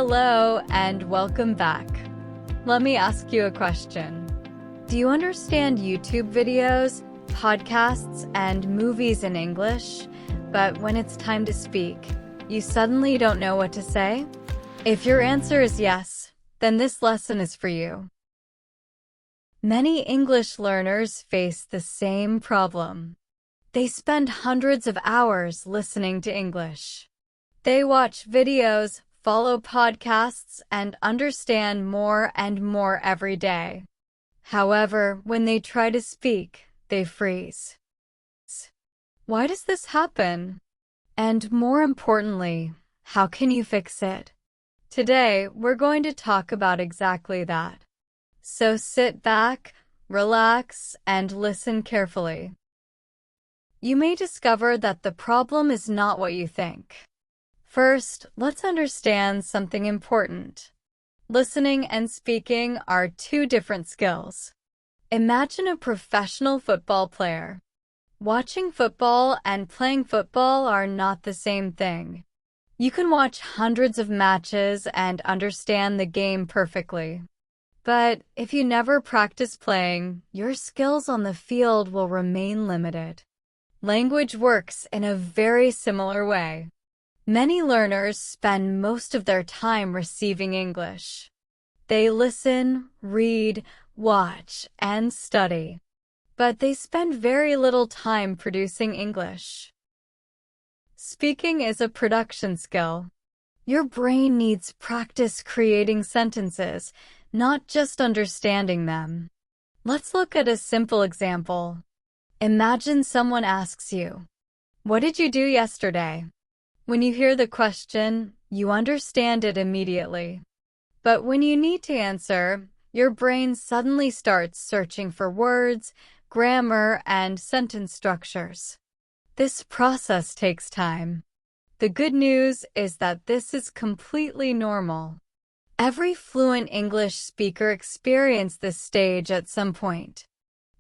Hello and welcome back. Let me ask you a question. Do you understand YouTube videos, podcasts, and movies in English, but when it's time to speak, you suddenly don't know what to say? If your answer is yes, then this lesson is for you. Many English learners face the same problem. They spend hundreds of hours listening to English. They watch videos, follow podcasts, and understand more and more every day. However, when they try to speak, they freeze. Why does this happen? And more importantly, how can you fix it? Today, we're going to talk about exactly that. So sit back, relax, and listen carefully. You may discover that the problem is not what you think. First, let's understand something important. Listening and speaking are two different skills. Imagine a professional football player. Watching football and playing football are not the same thing. You can watch hundreds of matches and understand the game perfectly. But if you never practice playing, your skills on the field will remain limited. Language works in a very similar way. Many learners spend most of their time receiving English. They listen, read, watch, and study. But they spend very little time producing English. Speaking is a production skill. Your brain needs practice creating sentences, not just understanding them. Let's look at a simple example. Imagine someone asks you, "What did you do yesterday?" When you hear the question, you understand it immediately. But when you need to answer, your brain suddenly starts searching for words, grammar, and sentence structures. This process takes time. The good news is that this is completely normal. Every fluent English speaker experienced this stage at some point.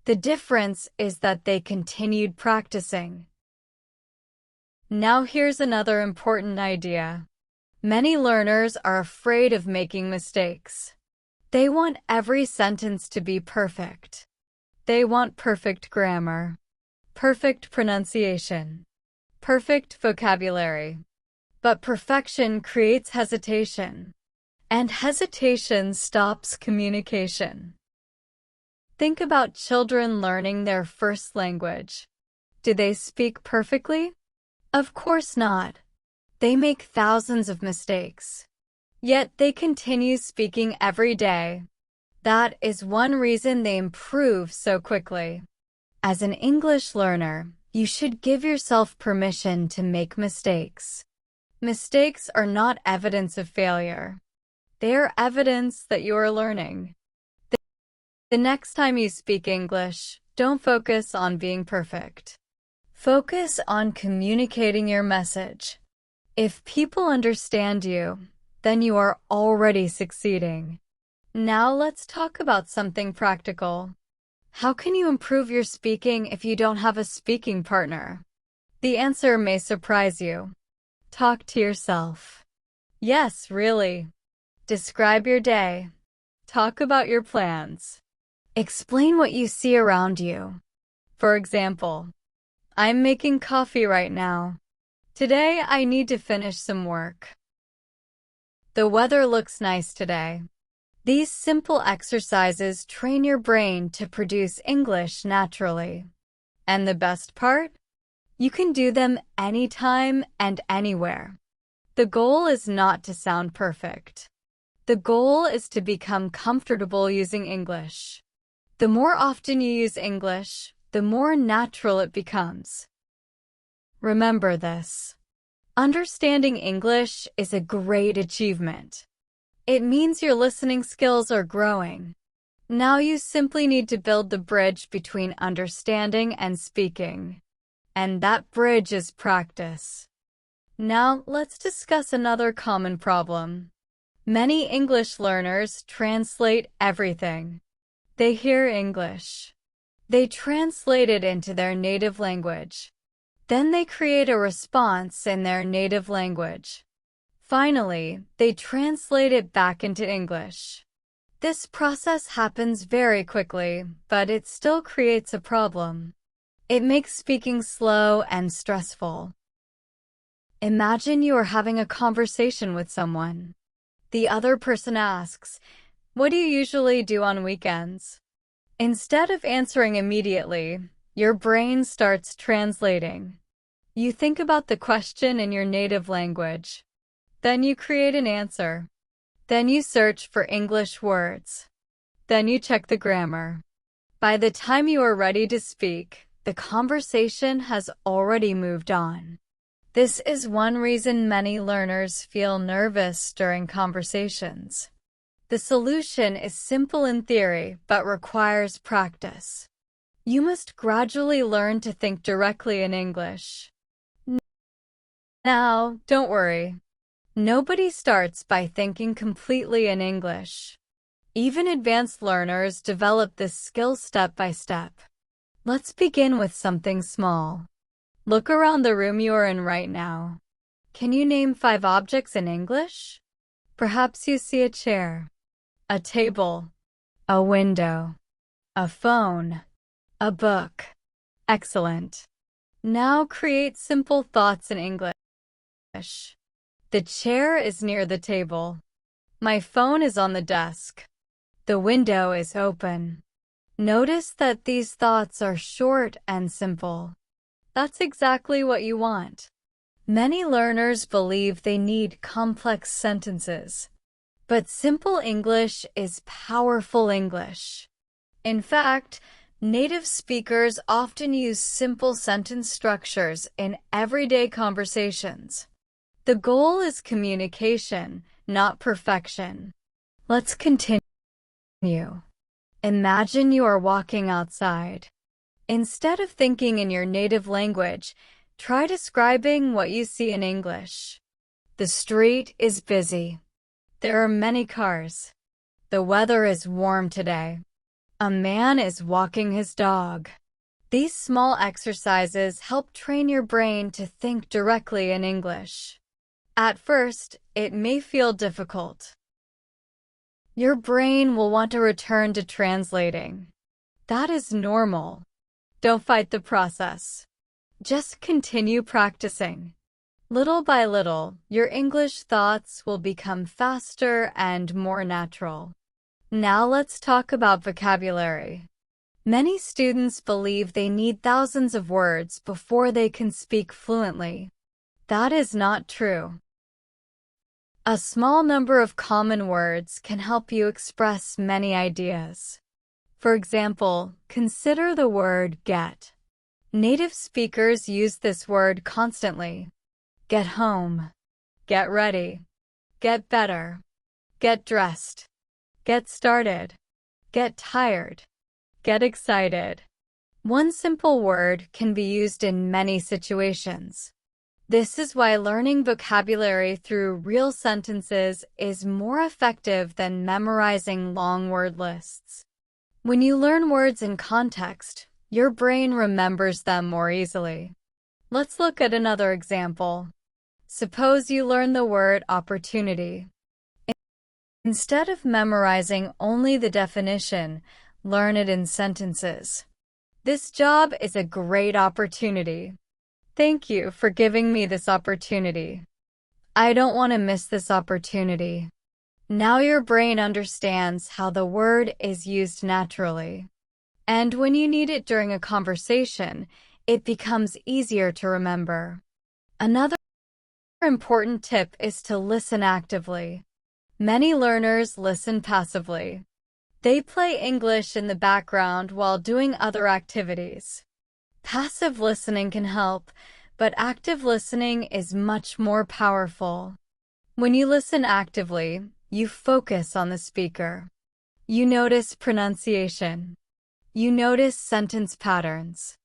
The difference is that they continued practicing. Now here's another important idea. Many learners are afraid of making mistakes. They want every sentence to be perfect. They want perfect grammar, perfect pronunciation, perfect vocabulary. But perfection creates hesitation, and hesitation stops communication. Think about children learning their first language. Do they speak perfectly? Of course not. They make thousands of mistakes. Yet they continue speaking every day. That is one reason they improve so quickly. As an English learner, you should give yourself permission to make mistakes. Mistakes are not evidence of failure. They are evidence that you are learning. The next time you speak English, don't focus on being perfect. Focus on communicating your message. If people understand you, then you are already succeeding. Now let's talk about something practical. How can you improve your speaking if you don't have a speaking partner? The answer may surprise you. Talk to yourself. Yes, really. Describe your day. Talk about your plans. Explain what you see around you. For example, "I'm making coffee right now. Today I need to finish some work." "The weather looks nice today." These simple exercises train your brain to produce English naturally. And the best part? You can do them anytime and anywhere. The goal is not to sound perfect. The goal is to become comfortable using English. The more often you use English, the more natural it becomes. Remember this. Understanding English is a great achievement. It means your listening skills are growing. Now you simply need to build the bridge between understanding and speaking. And that bridge is practice. Now let's discuss another common problem. Many English learners translate everything. They hear English. They translate it into their native language. Then they create a response in their native language. finally, they translate it back into English. This process happens very quickly, but it still creates a problem. It makes speaking slow and stressful. Imagine you are having a conversation with someone. The other person asks, "What do you usually do on weekends?" Instead of answering immediately, your brain starts translating. You think about the question in your native language. Then you create an answer. Then you search for English words. Then you check the grammar. By the time you are ready to speak, the conversation has already moved on. This is one reason many learners feel nervous during conversations. The solution is simple in theory, but requires practice. You must gradually learn to think directly in English. Now, don't worry. Nobody starts by thinking completely in English. Even advanced learners develop this skill step by step. Let's begin with something small. Look around the room you are in right now. Can you name 5 objects in English? Perhaps you see a chair, a table, a window, a phone, a book. Excellent. Now create simple thoughts in English. The chair is near the table. My phone is on the desk. The window is open. Notice that these thoughts are short and simple. That's exactly what you want. Many learners believe they need complex sentences. But simple English is powerful English. In fact, native speakers often use simple sentence structures in everyday conversations. The goal is communication, not perfection. Let's continue. Imagine you are walking outside. Instead of thinking in your native language, try describing what you see in English. The street is busy. There are many cars. The weather is warm today. A man is walking his dog. These small exercises help train your brain to think directly in English. At first, it may feel difficult. Your brain will want to return to translating. That is normal. Don't fight the process. Just continue practicing. Little by little, your English thoughts will become faster and more natural. Now let's talk about vocabulary. Many students believe they need thousands of words before they can speak fluently. That is not true. A small number of common words can help you express many ideas. For example, consider the word get. Native speakers use this word constantly. Get home. Get ready. Get better. Get dressed. Get started. Get tired. Get excited. One simple word can be used in many situations. This is why learning vocabulary through real sentences is more effective than memorizing long word lists. When you learn words in context, your brain remembers them more easily. Let's look at another example. Suppose you learn the word opportunity. Instead of memorizing only the definition, learn it in sentences. This job is a great opportunity. Thank you for giving me this opportunity. I don't want to miss this opportunity. Now your brain understands how the word is used naturally. And when you need it during a conversation, it becomes easier to remember. Another important tip is to listen actively. Many learners listen passively. They play English in the background while doing other activities. Passive listening can help, but active listening is much more powerful. When you listen actively, you focus on the speaker. You notice pronunciation. You notice sentence patterns.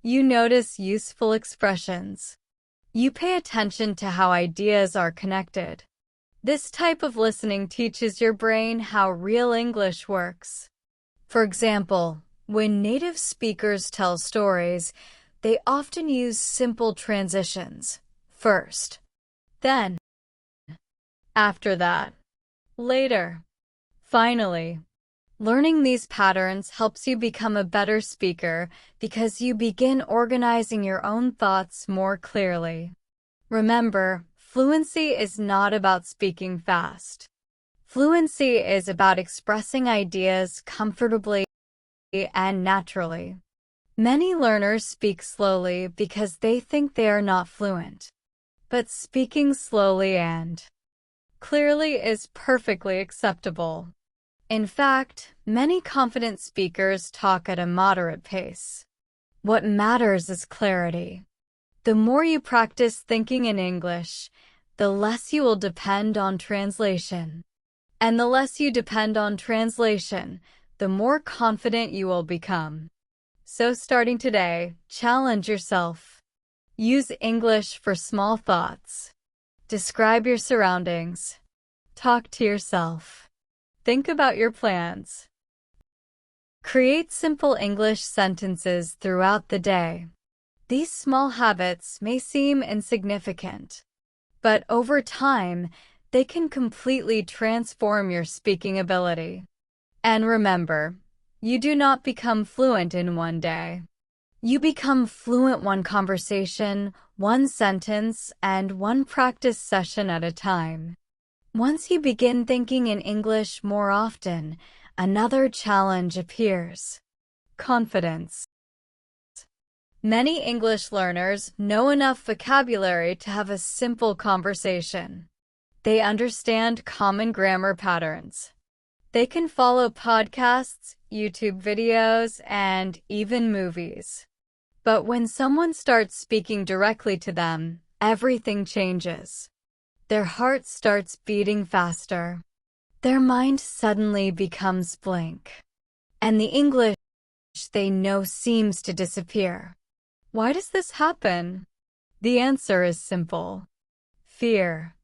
You notice useful expressions. You pay attention to how ideas are connected. This type of listening teaches your brain how real English works. For example, when native speakers tell stories, they often use simple transitions. First, then, After that, later. Finally, learning these patterns helps you become a better speaker because you begin organizing your own thoughts more clearly. Remember, fluency is not about speaking fast. Fluency is about expressing ideas comfortably and naturally. Many learners speak slowly because they think they are not fluent. But speaking slowly and clearly is perfectly acceptable. In fact, many confident speakers talk at a moderate pace. What matters is clarity. The more you practice thinking in English, the less you will depend on translation. And the less you depend on translation, the more confident you will become. So starting today, challenge yourself. Use English for small thoughts. Describe your surroundings. Talk to yourself. Think about your plans. Create simple English sentences throughout the day. These small habits may seem insignificant, but over time, they can completely transform your speaking ability. And remember, you do not become fluent in one day. You become fluent one conversation, one sentence, and one practice session at a time. Once you begin thinking in English more often, another challenge appears: confidence. Many English learners know enough vocabulary to have a simple conversation. They understand common grammar patterns. They can follow podcasts, YouTube videos, and even movies. But when someone starts speaking directly to them, everything changes. Their heart starts beating faster. Their mind suddenly becomes blank. And the English they know seems to disappear. Why does this happen? The answer is simple. Fear.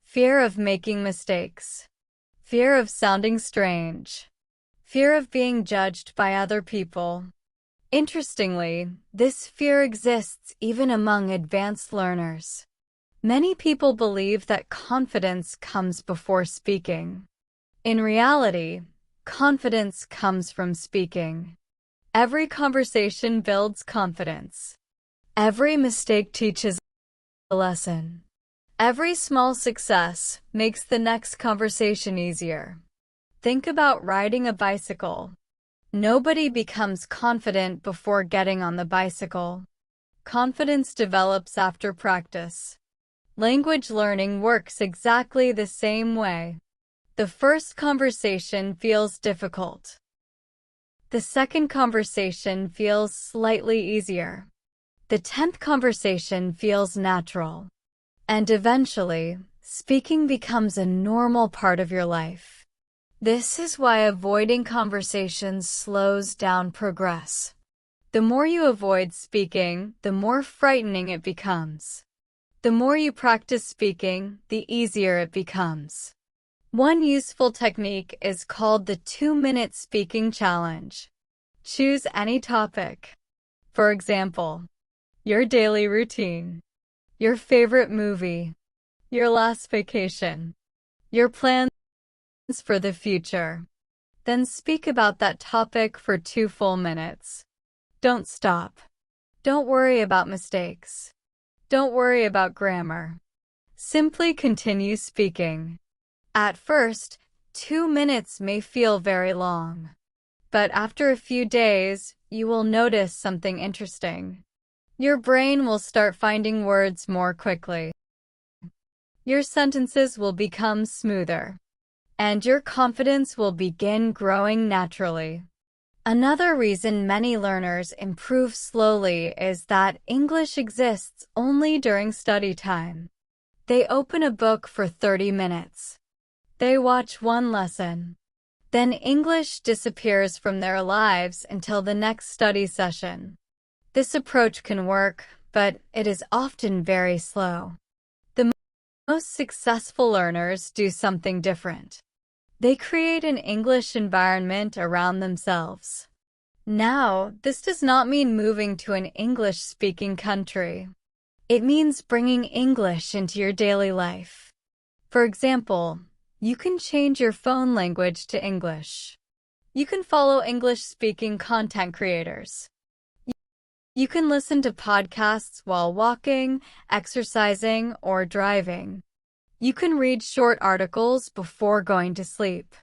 Fear of making mistakes. Fear of sounding strange. Fear of being judged by other people. Interestingly, this fear exists even among advanced learners. Many people believe that confidence comes before speaking. In reality, confidence comes from speaking. Every conversation builds confidence. Every mistake teaches a lesson. Every small success makes the next conversation easier. Think about riding a bicycle. Nobody becomes confident before getting on the bicycle. Confidence develops after practice. Language learning works exactly the same way. The first conversation feels difficult. The second conversation feels slightly easier. The 10th conversation feels natural. And eventually, speaking becomes a normal part of your life. This is why avoiding conversations slows down progress. The more you avoid speaking, the more frightening it becomes. The more you practice speaking, the easier it becomes. One useful technique is called the 2-minute speaking challenge. Choose any topic. For example, your daily routine, your favorite movie, your last vacation, your plans for the future. Then speak about that topic for 2 full minutes. Don't stop. Don't worry about mistakes. Don't worry about grammar. Simply continue speaking. At first, 2 minutes may feel very long. But after a few days, you will notice something interesting. Your brain will start finding words more quickly. Your sentences will become smoother. And your confidence will begin growing naturally. Another reason many learners improve slowly is that English exists only during study time. They open a book for 30 minutes. They watch one lesson. Then English disappears from their lives until the next study session. This approach can work, but it is often very slow. The most successful learners do something different. They create an English environment around themselves. Now, this does not mean moving to an English-speaking country. It means bringing English into your daily life. For example, you can change your phone language to English. You can follow English-speaking content creators. You can listen to podcasts while walking, exercising, or driving. You can read short articles before going to sleep.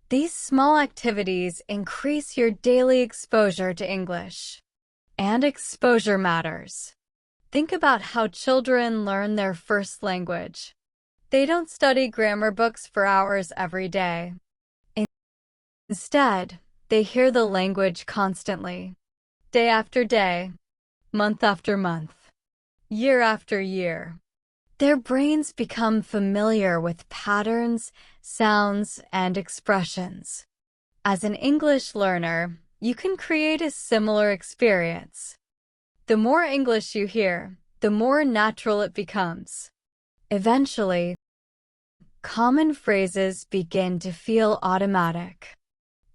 These small activities increase your daily exposure to English. And exposure matters. Think about how children learn their first language. They don't study grammar books for hours every day. Instead, they hear the language constantly, day after day, month after month, year after year. Their brains become familiar with patterns, sounds, and expressions. As an English learner, you can create a similar experience. The more English you hear, the more natural it becomes. Eventually, common phrases begin to feel automatic.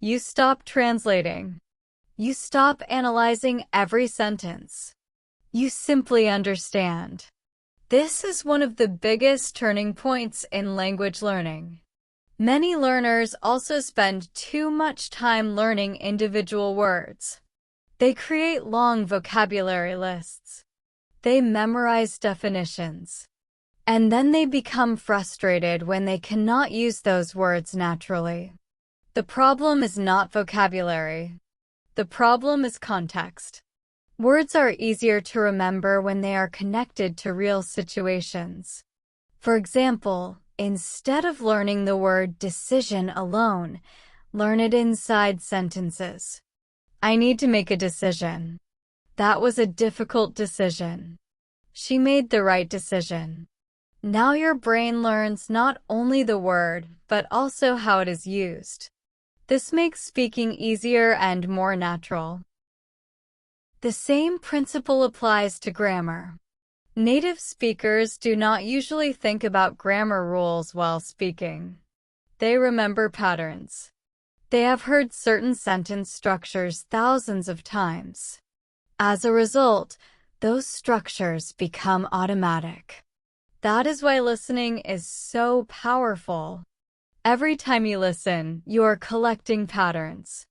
You stop translating. You stop analyzing every sentence. You simply understand. This is one of the biggest turning points in language learning. Many learners also spend too much time learning individual words. They create long vocabulary lists. They memorize definitions. And then they become frustrated when they cannot use those words naturally. The problem is not vocabulary. The problem is context. Words are easier to remember when they are connected to real situations. For example, instead of learning the word decision alone, learn it inside sentences. I need to make a decision. That was a difficult decision. She made the right decision. Now your brain learns not only the word, but also how it is used. This makes speaking easier and more natural. The same principle applies to grammar. Native speakers do not usually think about grammar rules while speaking. They remember patterns. They have heard certain sentence structures thousands of times. As a result, those structures become automatic. That is why listening is so powerful. Every time you listen, you are collecting patterns.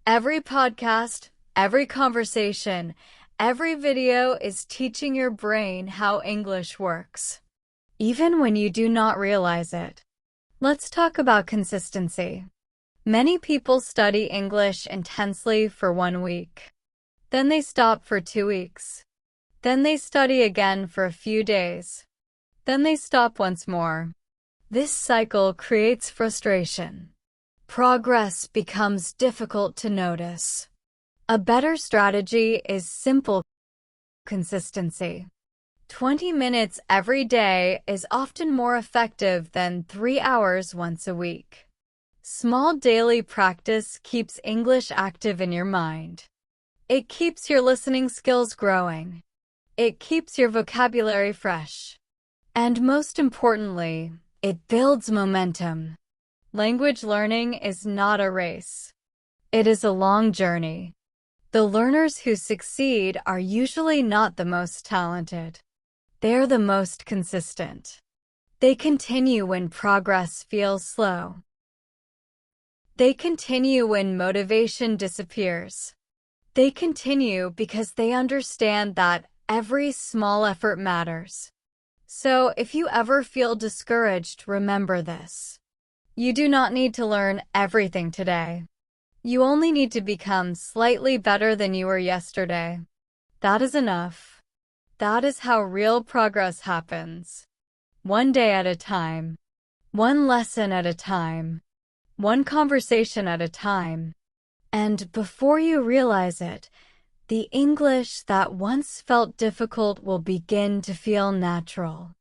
Every podcast, every conversation, every video is teaching your brain how English works, even when you do not realize it. Let's talk about consistency. Many people study English intensely for 1 week. Then they stop for 2 weeks. Then they study again for a few days. Then they stop once more. This cycle creates frustration. Progress becomes difficult to notice. A better strategy is simple consistency. 20 minutes every day is often more effective than 3 hours once a week. Small daily practice keeps English active in your mind. It keeps your listening skills growing. It keeps your vocabulary fresh. And most importantly, it builds momentum. Language learning is not a race. It is a long journey. The learners who succeed are usually not the most talented. They're the most consistent. They continue when progress feels slow. They continue when motivation disappears. They continue because they understand that every small effort matters. So, if you ever feel discouraged, remember this. You do not need to learn everything today. You only need to become slightly better than you were yesterday. That is enough. That is how real progress happens. One day at a time. One lesson at a time. One conversation at a time. And before you realize it, the English that once felt difficult will begin to feel natural.